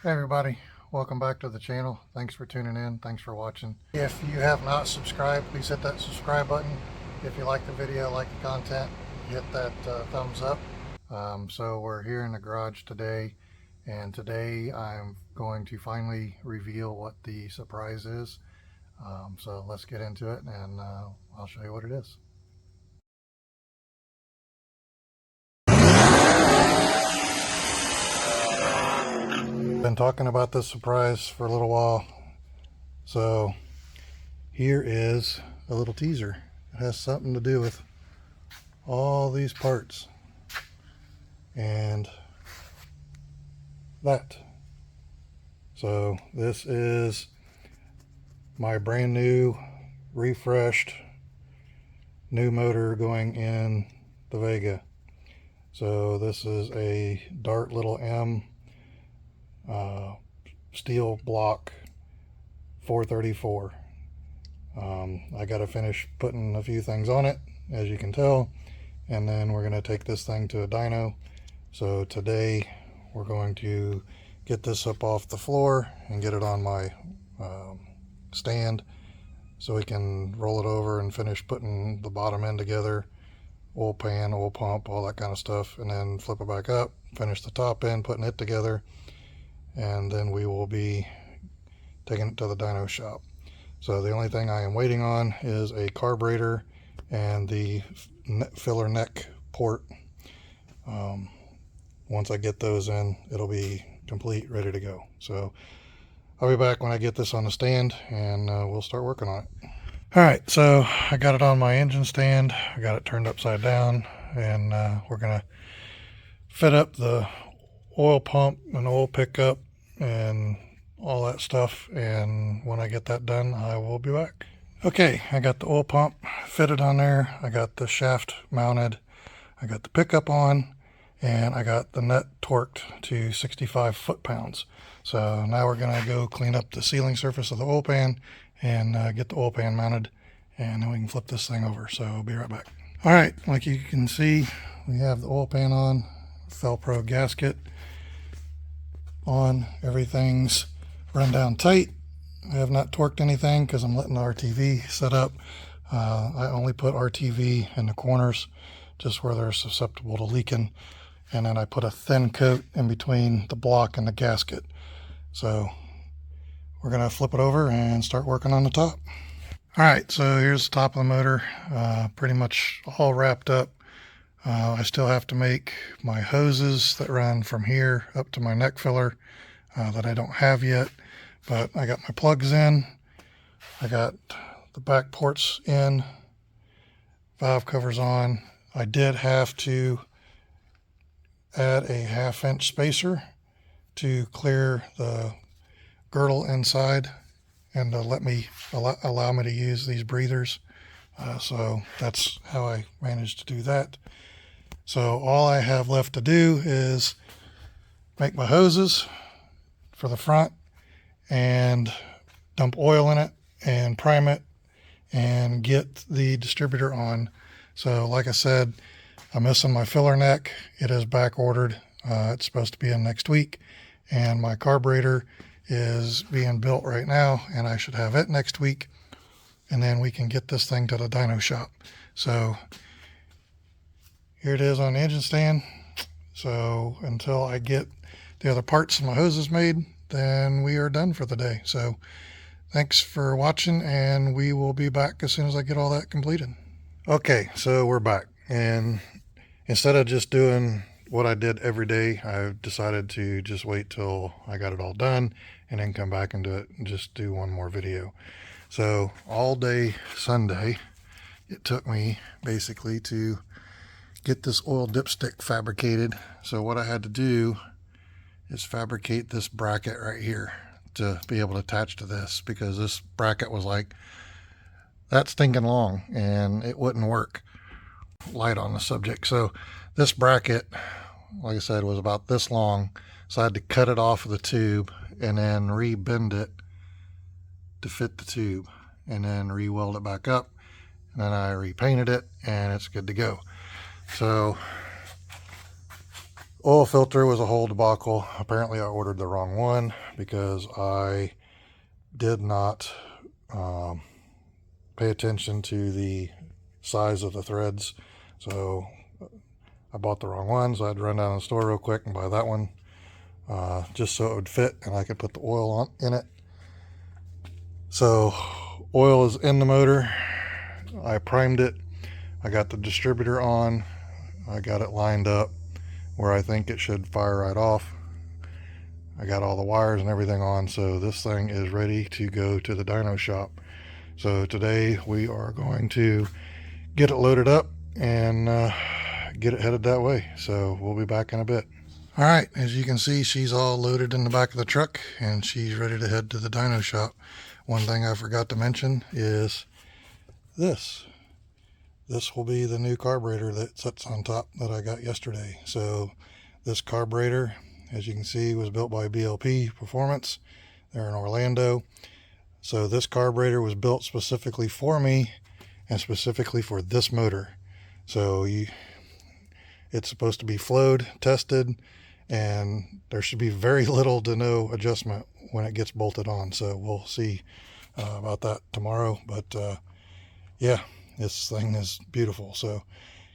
Hey everybody, welcome back to the channel. Thanks for tuning in. Thanks for watching. If you have not subscribed, please hit that subscribe button. If you like the video, like the content, hit that thumbs up. So we're here in the garage today, and today I'm going to finally reveal what the surprise is. So let's get into it, and I'll show you what it is. Been talking about this surprise for a little while, so here is a little teaser. It has something to do with all these parts and that. So this is my brand new, refreshed, new motor going in the Vega. So this is a Dart little M steel block 434. I got to finish putting a few things on it, as you can tell, and then we're going to take this thing to a dyno. So today we're going to get this up off the floor and get it on my stand so we can roll it over and finish putting the bottom end together, oil pan, oil pump, all that kind of stuff, and then flip it back up, finish the top end, putting it together, and then we will be taking it to the dyno shop. So the only thing I am waiting on is a carburetor and the filler neck port. Once I get those in, it'll be complete, ready to go. So I'll be back when I get this on the stand, and we'll start working on it. All right, so I got it on my engine stand. I got it turned upside down, and we're gonna fit up the oil pump and oil pickup and all that stuff, and when I get that done, I will be back. Okay, I got the oil pump fitted on there. I got the shaft mounted. I got the pickup on, and I got the nut torqued to 65 foot-pounds. So now we're gonna go clean up the sealing surface of the oil pan and get the oil pan mounted, and then we can flip this thing over. So I'll be right back. All right, like you can see, we have the oil pan on, Felpro gasket on, everything's run down tight. I have not torqued anything because I'm letting the RTV set up. I only put RTV in the corners, just where they're susceptible to leaking, and then I put a thin coat in between the block and the gasket. So we're gonna flip it over and start working on the top. All right, so here's the top of the motor, pretty much all wrapped up. I still have to make my hoses that run from here up to my neck filler that I don't have yet, but I got my plugs in. I got the back ports in, valve covers on. I did have to add a 1/2 inch spacer to clear the girdle inside and to allow me to use these breathers. So that's how I managed to do that. So all I have left to do is make my hoses for the front and dump oil in it and prime it and get the distributor on. So like I said, I'm missing my filler neck. It is back ordered. It's supposed to be in next week, and my carburetor is being built right now, and I should have it next week, and then we can get this thing to the dyno shop. So here it is on the engine stand. So until I get the other parts and my hoses made, then we are done for the day. So thanks for watching, and we will be back as soon as I get all that completed. Okay, so we're back, and instead of just doing what I did every day, I've decided to just wait till I got it all done and then come back and do it and just do one more video. So all day Sunday, it took me basically to get this oil dipstick fabricated. So what I had to do is fabricate this bracket right here to be able to attach to this, because this bracket was like that stinking long and it wouldn't work. Light on the subject. So this bracket, like I said, was about this long, so I had to cut it off of the tube and then re-bend it to fit the tube, and then re-weld it back up, and then I repainted it, and it's good to go. So Oil filter was a whole debacle. Apparently I ordered the wrong one because I did not pay attention to the size of the threads. So I bought the wrong one, so I had to run down to the store real quick and buy that one, just so it would fit and I could put the oil in it. So oil is in the motor. I primed it. I got the distributor on. I got it lined up where I think it should fire right off. I got all the wires and everything on, so this thing is ready to go to the dyno shop. So today we are going to get it loaded up and get it headed that way. So we'll be back in a bit. All right, as you can see, she's all loaded in the back of the truck and she's ready to head to the dyno shop. One thing I forgot to mention is this. This will be the new carburetor that sits on top that I got yesterday. So this carburetor, as you can see, was built by BLP Performance. They're in Orlando. So this carburetor was built specifically for me and specifically for this motor. So it's supposed to be flowed, tested, and there should be very little to no adjustment when it gets bolted on. So we'll see about that tomorrow. But yeah, this thing is beautiful. So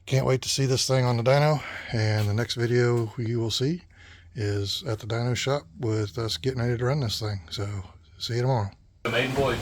can't wait to see this thing on the dyno. And the next video you will see is at the dyno shop with us getting ready to run this thing. So see you tomorrow. Maiden voyage.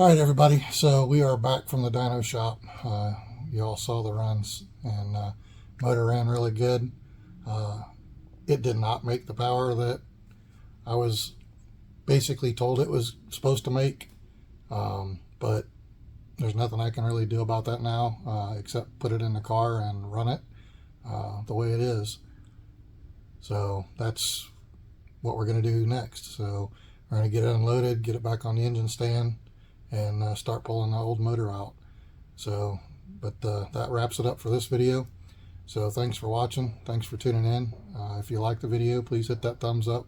All right, everybody. So we are back from the dyno shop. You all saw the runs, and motor ran really good. It did not make the power that I was basically told it was supposed to make, but there's nothing I can really do about that now, except put it in the car and run it the way it is. So that's what we're going to do next. So we're going to get it unloaded, get it back on the engine stand, and start pulling the old motor out. So, but that wraps it up for this video. So thanks for watching. Thanks for tuning in. If you like the video, please hit that thumbs up.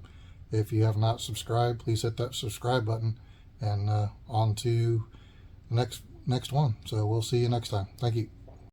If you have not subscribed, please hit that subscribe button, and on to the next one. So we'll see you next time. Thank you.